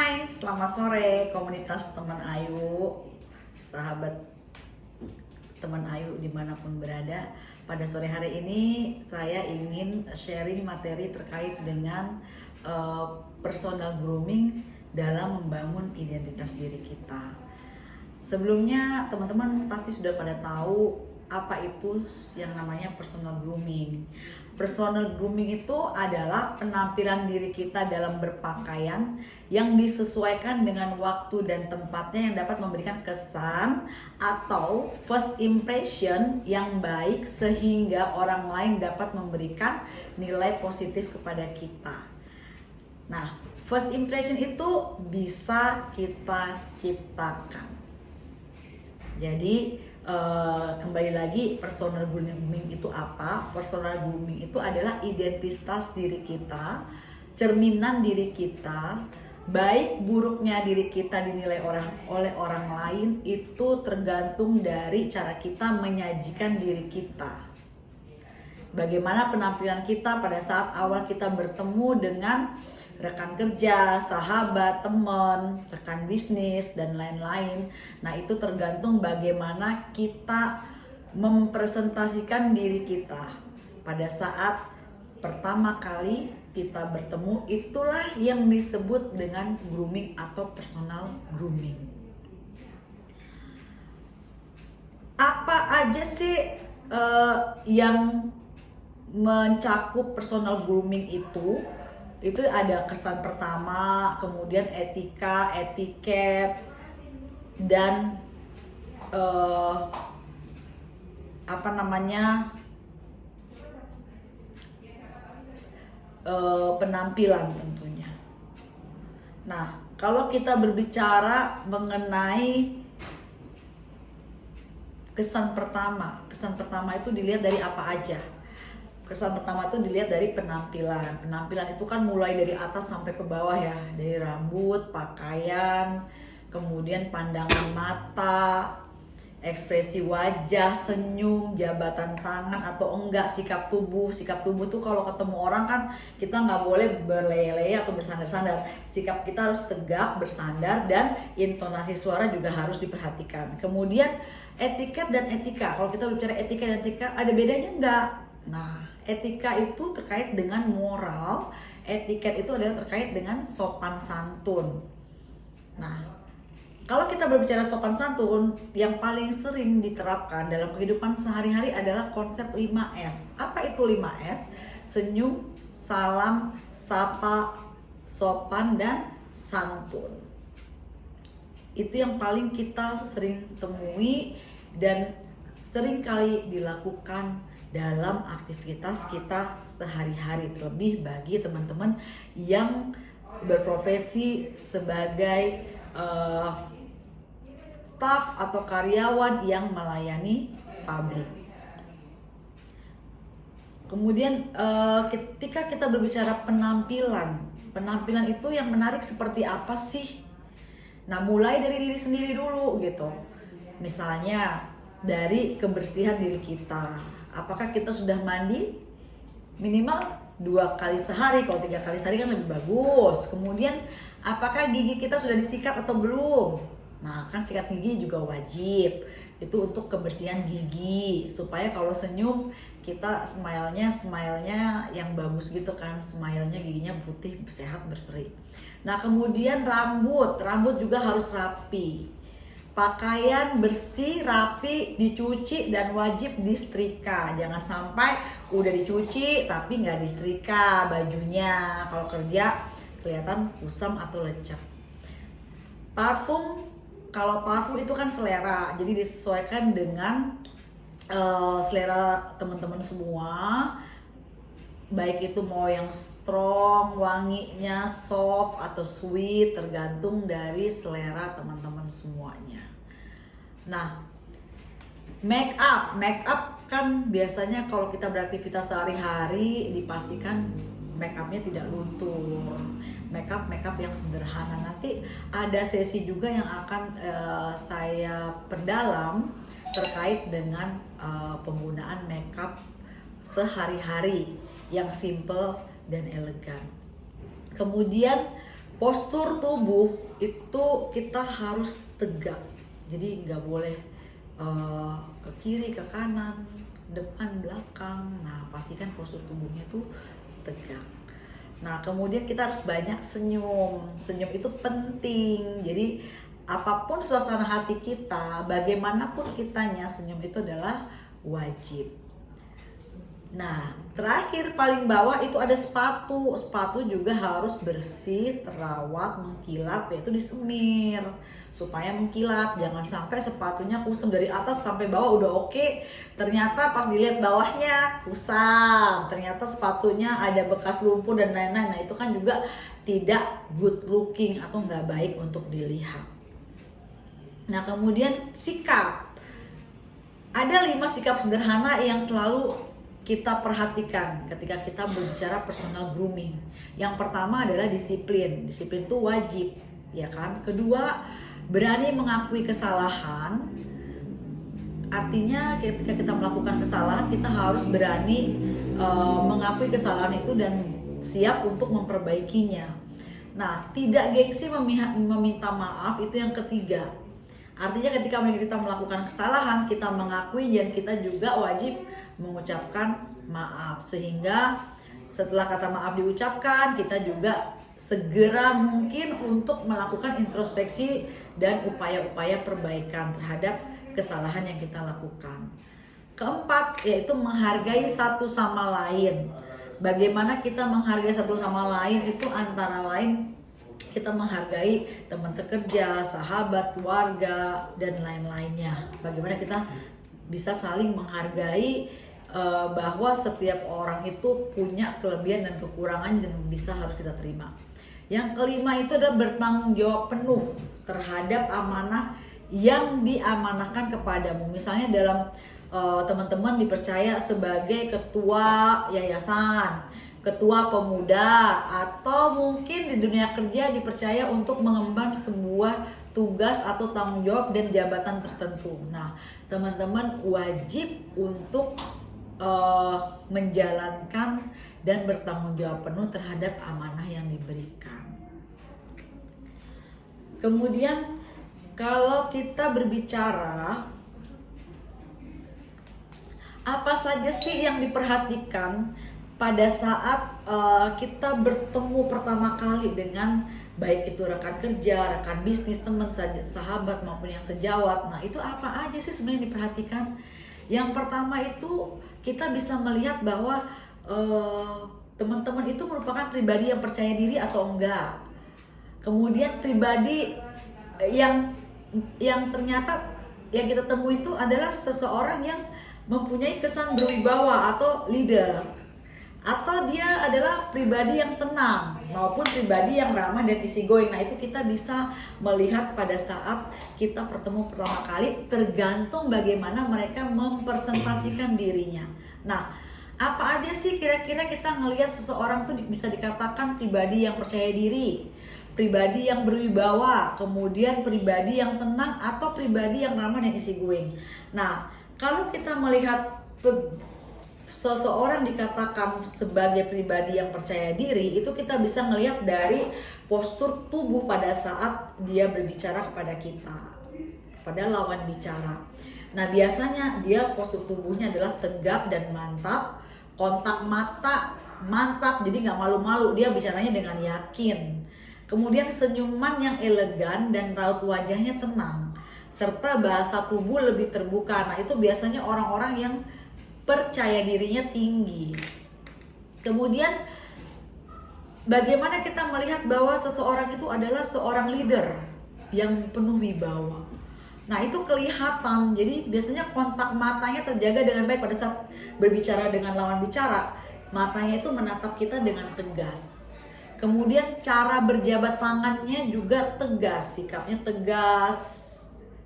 Hai, selamat sore komunitas teman Ayu, sahabat teman Ayu dimanapun berada. Pada sore hari ini saya ingin sharing materi terkait dengan personal grooming dalam membangun identitas diri kita. Sebelumnya teman-teman pasti sudah pada tahu apa itu yang namanya personal grooming. Personal grooming itu adalah penampilan diri kita dalam berpakaian yang disesuaikan dengan waktu dan tempatnya yang dapat memberikan kesan atau first impression yang baik sehingga orang lain dapat memberikan nilai positif kepada kita. Nah, first impression itu bisa kita ciptakan. Jadi kembali lagi, personal grooming itu apa? Personal grooming itu adalah identitas diri kita, cerminan diri kita. Baik buruknya diri kita dinilai oleh orang lain itu tergantung dari cara kita menyajikan diri kita. Bagaimana penampilan kita pada saat awal kita bertemu dengan rekan kerja, sahabat, teman, rekan bisnis, dan lain-lain. Nah, itu tergantung bagaimana kita mempresentasikan diri kita pada saat pertama kali kita bertemu. Itulah yang disebut dengan grooming atau personal grooming. Apa aja sih yang mencakup personal grooming itu? Itu ada kesan pertama, kemudian etika, etiket, dan penampilan tentunya. Nah, kalau kita berbicara mengenai kesan pertama itu dilihat dari apa aja? Kesan pertama itu dilihat dari penampilan. Penampilan itu kan mulai dari atas sampai ke bawah ya. Dari rambut, pakaian, kemudian pandangan mata, ekspresi wajah, senyum, jabatan tangan atau enggak, sikap tubuh. Sikap tubuh tuh kalau ketemu orang kan kita nggak boleh berlele-lele atau bersandar-sandar. Sikap kita harus tegak, bersandar, dan intonasi suara juga harus diperhatikan. Kemudian etiket dan etika. Kalau kita bicara etika dan etika, ada bedanya enggak? Nah, etika itu terkait dengan moral, etiket itu adalah terkait dengan sopan santun. Nah, kalau kita berbicara sopan santun, yang paling sering diterapkan dalam kehidupan sehari-hari adalah konsep 5S. Apa itu 5S? Senyum, salam, sapa, sopan, dan santun. Itu yang paling kita sering temui dan sering kali dilakukan dalam aktivitas kita sehari-hari, terlebih bagi teman-teman yang berprofesi sebagai staf atau karyawan yang melayani publik. Kemudian ketika kita berbicara penampilan itu yang menarik seperti apa sih? Nah, mulai dari diri sendiri dulu gitu. Misalnya dari kebersihan diri kita. Apakah kita sudah mandi? Minimal 2 kali sehari, kalau 3 kali sehari kan lebih bagus. Kemudian apakah gigi kita sudah disikat atau belum? Nah, kan sikat gigi juga wajib. Itu untuk kebersihan gigi, supaya kalau senyum kita smile-nya yang bagus gitu kan. Smile-nya giginya putih, sehat, berseri. Nah, kemudian rambut juga harus rapi. Pakaian bersih, rapi, dicuci, dan wajib disetrika. Jangan sampai udah dicuci tapi nggak disetrika bajunya. Kalau kerja kelihatan kusam atau lecek. Parfum, kalau parfum itu kan selera, jadi disesuaikan dengan selera teman-teman semua. Baik itu mau yang strong, wanginya, soft atau sweet, tergantung dari selera teman-teman semuanya. Nah, make up kan biasanya kalau kita beraktivitas sehari-hari dipastikan make upnya tidak luntur. Make up yang sederhana. Nanti ada sesi juga yang akan saya perdalam terkait dengan penggunaan make up sehari-hari yang simple dan elegan. Kemudian Postur tubuh itu kita harus tegak, jadi nggak boleh ke kiri, ke kanan, depan, belakang. Nah, pastikan postur tubuhnya tuh tegak. Nah, kemudian kita harus banyak senyum. Senyum itu penting. Jadi apapun suasana hati kita, bagaimanapun kitanya, senyum itu adalah wajib. Nah, terakhir paling bawah itu ada sepatu. Sepatu juga harus bersih, terawat, mengkilap, yaitu disemir supaya mengkilat. Jangan sampai sepatunya kusam dari atas sampai bawah udah oke, ternyata pas dilihat bawahnya kusam. Ternyata sepatunya ada bekas lumpur dan lain-lain. Nah, itu kan juga tidak good looking atau nggak baik untuk dilihat. Nah, kemudian sikap. Ada 5 sikap sederhana yang selalu kita perhatikan ketika kita berbicara personal grooming. Yang pertama adalah disiplin. Disiplin itu wajib, ya kan? Kedua, berani mengakui kesalahan. Artinya ketika kita melakukan kesalahan, kita harus berani mengakui kesalahan itu dan siap untuk memperbaikinya. Nah, tidak gengsi meminta maaf, itu yang ketiga. Artinya ketika kita melakukan kesalahan, kita mengakui dan kita juga wajib mengucapkan maaf. Sehingga setelah kata maaf diucapkan, kita juga segera mungkin untuk melakukan introspeksi dan upaya-upaya perbaikan terhadap kesalahan yang kita lakukan. Keempat, yaitu menghargai satu sama lain. Bagaimana kita menghargai satu sama lain itu antara lain kita menghargai teman sekerja, sahabat, keluarga, dan lain-lainnya. Bagaimana kita bisa saling menghargai bahwa setiap orang itu punya kelebihan dan kekurangan dan bisa harus kita terima. Yang kelima itu adalah bertanggung jawab penuh terhadap amanah yang diamanahkan kepadamu. Misalnya dalam teman-teman dipercaya sebagai ketua yayasan, ketua pemuda, atau mungkin di dunia kerja dipercaya untuk mengemban sebuah tugas atau tanggung jawab dan jabatan tertentu. Nah, teman-teman wajib untuk menjalankan dan bertanggung jawab penuh terhadap amanah yang diberikan. Kemudian kalau kita berbicara apa saja sih yang diperhatikan pada saat kita bertemu pertama kali dengan baik itu rekan kerja, rekan bisnis, teman, sahabat maupun yang sejawat. Nah, itu apa aja sih sebenarnya yang diperhatikan? Yang pertama itu kita bisa melihat bahwa teman-teman itu merupakan pribadi yang percaya diri atau enggak. Kemudian pribadi yang ternyata yang kita temui itu adalah seseorang yang mempunyai kesan berwibawa atau leader, atau dia adalah pribadi yang tenang maupun pribadi yang ramah dan easygoing. Nah, itu kita bisa melihat pada saat kita bertemu pertama kali, tergantung bagaimana mereka mempresentasikan dirinya. Nah, apa aja sih kira-kira kita ngelihat seseorang tuh bisa dikatakan pribadi yang percaya diri, pribadi yang berwibawa, kemudian pribadi yang tenang, atau pribadi yang ramah dan easygoing. Nah, kalau kita melihat seseorang dikatakan sebagai pribadi yang percaya diri, itu kita bisa melihat dari postur tubuh pada saat dia berbicara kepada kita, kepada lawan bicara. Nah, biasanya dia postur tubuhnya adalah tegap dan mantap, kontak mata mantap, jadi nggak malu-malu, dia bicaranya dengan yakin. Kemudian senyuman yang elegan dan raut wajahnya tenang, serta bahasa tubuh lebih terbuka. Nah, itu biasanya orang-orang yang percaya dirinya tinggi. Kemudian bagaimana kita melihat bahwa seseorang itu adalah seorang leader yang penuh wibawa. Nah, itu kelihatan. Jadi biasanya kontak matanya terjaga dengan baik pada saat berbicara dengan lawan bicara. Matanya itu menatap kita dengan tegas. Kemudian cara berjabat tangannya juga tegas, sikapnya tegas,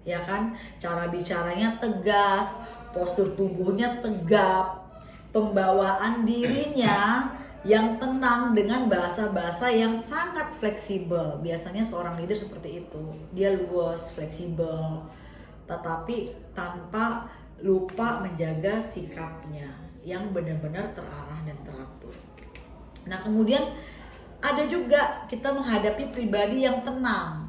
ya kan? Cara bicaranya tegas, postur tubuhnya tegap, pembawaan dirinya yang tenang dengan bahasa-bahasa yang sangat fleksibel. Biasanya seorang leader seperti itu, dia luas, fleksibel, tetapi tanpa lupa menjaga sikapnya yang benar-benar terarah dan teratur. Nah, kemudian ada juga kita menghadapi pribadi yang tenang.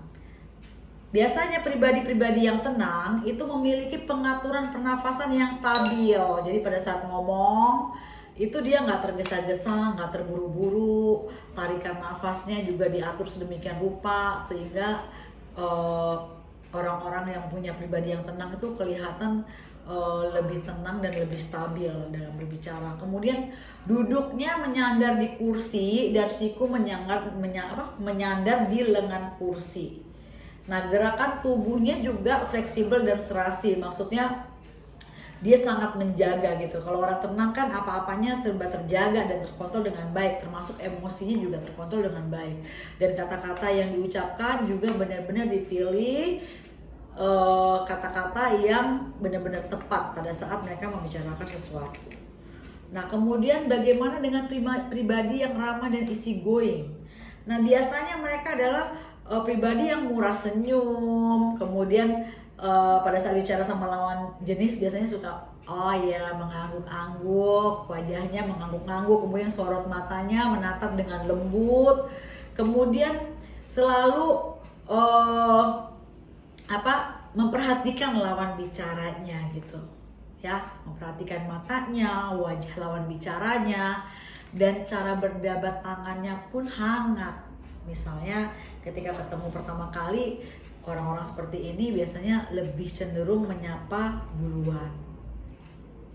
Biasanya pribadi-pribadi yang tenang itu memiliki pengaturan pernafasan yang stabil. Jadi pada saat ngomong itu dia nggak tergesa-gesa, nggak terburu-buru, tarikan nafasnya juga diatur sedemikian rupa sehingga orang-orang yang punya pribadi yang tenang itu kelihatan lebih tenang dan lebih stabil dalam berbicara. Kemudian duduknya menyandar di kursi dan siku menyandar di lengan kursi. Nah, gerakan tubuhnya juga fleksibel dan serasi. Maksudnya dia sangat menjaga gitu. Kalau orang tenang kan apa-apanya serba terjaga dan terkontrol dengan baik, termasuk emosinya juga terkontrol dengan baik. Dan kata-kata yang diucapkan juga benar-benar dipilih kata-kata yang benar-benar tepat pada saat mereka membicarakan sesuatu. Nah, kemudian bagaimana dengan pribadi yang ramah dan easy going? Nah, biasanya mereka adalah pribadi yang murah senyum, kemudian pada saat bicara sama lawan jenis biasanya suka mengangguk-angguk, wajahnya mengangguk-angguk, kemudian sorot matanya menatap dengan lembut, kemudian selalu memperhatikan lawan bicaranya gitu ya, memperhatikan matanya, wajah lawan bicaranya, dan cara berdebat tangannya pun hangat. Misalnya ketika ketemu pertama kali, orang-orang seperti ini biasanya lebih cenderung menyapa duluan.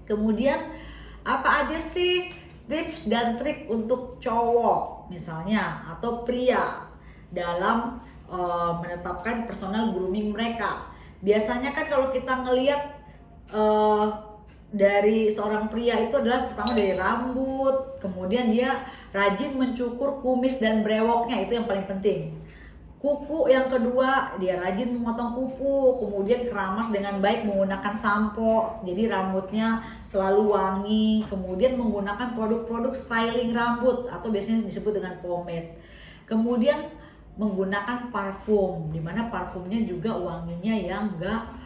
Kemudian apa aja sih tips dan trik untuk cowok misalnya atau pria dalam menetapkan personal grooming mereka? Biasanya kan kalau kita ngelihat dari seorang pria itu adalah pertama dari rambut, kemudian dia rajin mencukur kumis dan brewoknya, itu yang paling penting. Kuku yang kedua, dia rajin memotong kuku, kemudian keramas dengan baik menggunakan sampo, jadi rambutnya selalu wangi, kemudian menggunakan produk-produk styling rambut atau biasanya disebut dengan pomade. Kemudian menggunakan parfum, dimana parfumnya juga wanginya yang enggak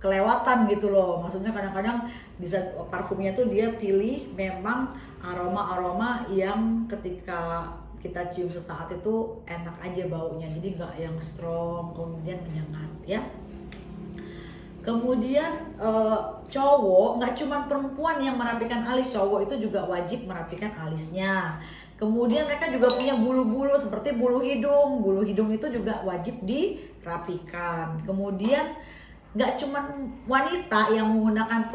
kelewatan gitu loh. Maksudnya kadang-kadang bisa parfumnya tuh dia pilih memang aroma-aroma yang ketika kita cium sesaat itu enak aja baunya, jadi nggak yang strong kemudian menyengat ya. Kemudian cowok, nggak cuma perempuan yang merapikan alis, cowok itu juga wajib merapikan alisnya. Kemudian mereka juga punya bulu-bulu seperti bulu hidung itu juga wajib dirapikan. Kemudian nggak cuma wanita yang menggunakan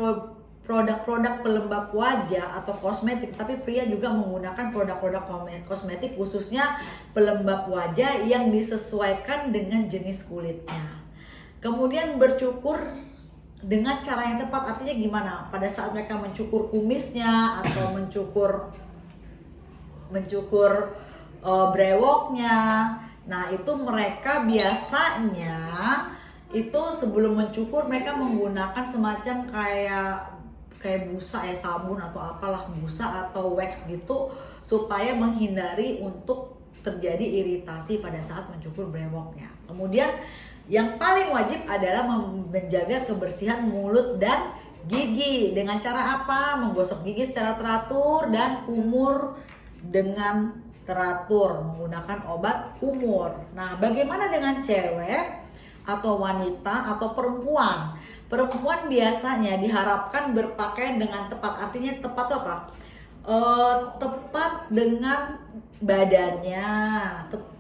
produk-produk pelembab wajah atau kosmetik, tapi pria juga menggunakan produk-produk kosmetik khususnya pelembab wajah yang disesuaikan dengan jenis kulitnya. Kemudian bercukur dengan cara yang tepat, artinya gimana? Pada saat mereka mencukur kumisnya atau mencukur brewoknya, nah itu mereka biasanya itu sebelum mencukur mereka menggunakan semacam kayak busa ya, sabun atau apalah, busa atau wax gitu, supaya menghindari untuk terjadi iritasi pada saat mencukur brewoknya. Kemudian yang paling wajib adalah menjaga kebersihan mulut dan gigi. Dengan cara apa? Menggosok gigi secara teratur dan kumur dengan teratur menggunakan obat kumur. Nah, bagaimana dengan cewek atau wanita atau perempuan? Perempuan biasanya diharapkan berpakaian dengan tepat. Artinya tepat itu apa? Tepat dengan badannya,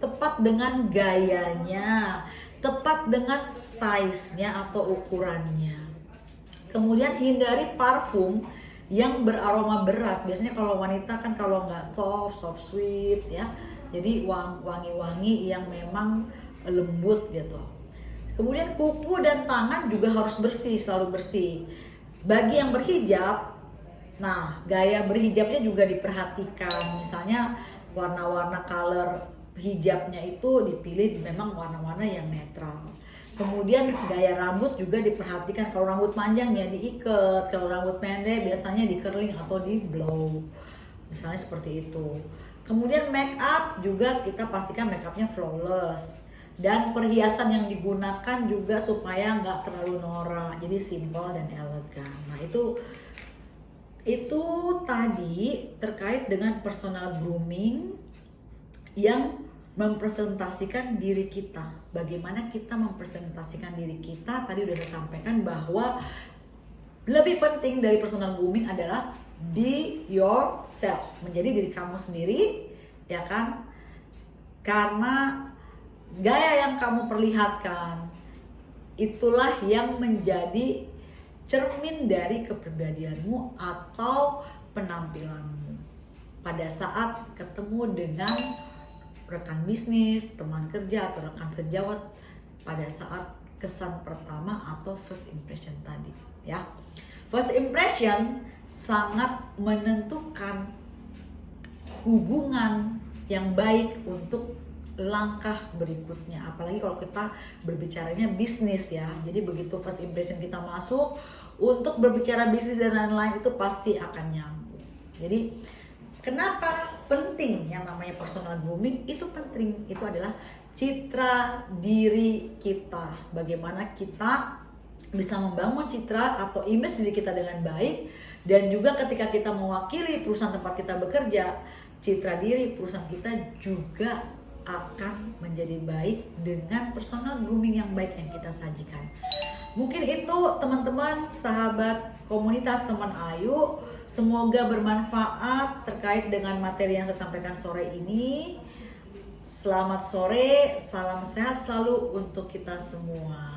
tepat dengan gayanya, tepat dengan size-nya atau ukurannya. Kemudian hindari parfum yang beraroma berat. Biasanya kalau wanita kan kalau nggak soft sweet ya, jadi wangi-wangi yang memang lembut gitu. Kemudian kuku dan tangan juga harus bersih, selalu bersih. Bagi yang berhijab, nah gaya berhijabnya juga diperhatikan. Misalnya warna-warna color hijabnya itu dipilih memang warna-warna yang netral. Kemudian gaya rambut juga diperhatikan. Kalau rambut panjang ya diikat, kalau rambut pendek biasanya di curling atau di blow. Misalnya seperti itu. Kemudian make up juga kita pastikan make upnya flawless. Dan perhiasan yang digunakan juga supaya nggak terlalu norak, jadi simple dan elegan. Nah itu Itu tadi terkait dengan personal grooming yang mempresentasikan diri kita. Bagaimana kita mempresentasikan diri kita, tadi udah saya sampaikan bahwa lebih penting dari personal grooming adalah be yourself, menjadi diri kamu sendiri, ya kan? Karena gaya yang kamu perlihatkan itulah yang menjadi cermin dari kepribadianmu atau penampilanmu pada saat ketemu dengan rekan bisnis, teman kerja, atau rekan sejawat pada saat kesan pertama atau first impression tadi, ya. First impression sangat menentukan hubungan yang baik untuk langkah berikutnya, apalagi kalau kita berbicaranya bisnis ya. Jadi begitu first impression kita masuk untuk berbicara bisnis dan lain-lain itu pasti akan nyambung. Jadi kenapa penting yang namanya personal grooming? Itu penting, itu adalah citra diri kita, bagaimana kita bisa membangun citra atau image diri kita dengan baik, dan juga ketika kita mewakili perusahaan tempat kita bekerja, citra diri perusahaan kita juga akan menjadi baik dengan personal grooming yang baik yang kita sajikan. Mungkin itu teman-teman, sahabat komunitas teman Ayu, semoga bermanfaat terkait dengan materi yang saya sampaikan sore ini. Selamat sore, salam sehat selalu untuk kita semua.